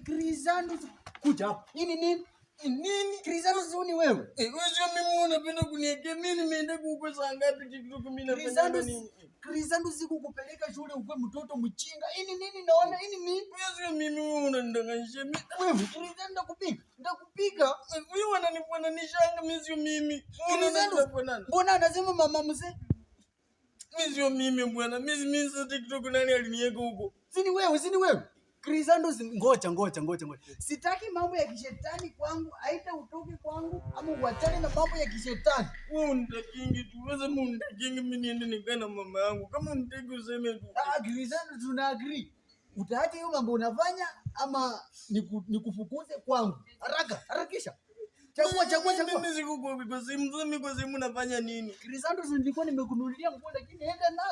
Crisandu kuja hapa. Nini? Crisandu zuni wewe. Wewe sio mimi unapenda kuniekea mimi nimeenda huko saa ngapi TikTok mimi nafanya nini? Crisandu sikukupeleka shule ukwe mtoto mchinga. Nini naona nini? Wewe sio mimi unanidanganyisha mimi. Wewe Crisandu ndakupika. Wewe wananishanga mimi sio mimi. Mbona anasema mama mzee? Mimi sio mimi bwana. Mimi sio TikTok nani aliniweka huko? Sini wewe. Crisandu ngoja. Sitaki mambo ya kishetani kwangu, aita utoke kwangu ama uachane na mambo ya kishetani. Wewe unitakingi tu. Wewe unitakingi mimi niende nikae na mama yangu. Kama unitaki useme tu. Crisandu tuna agree. Utaacha hiyo mambo unafanya ama nikufukuze kwangu? Harakisha. Chagua. Mimi siko kwa simu nafanya nini? Crisandu nilikuwa nimekununulia nguo lakini enda na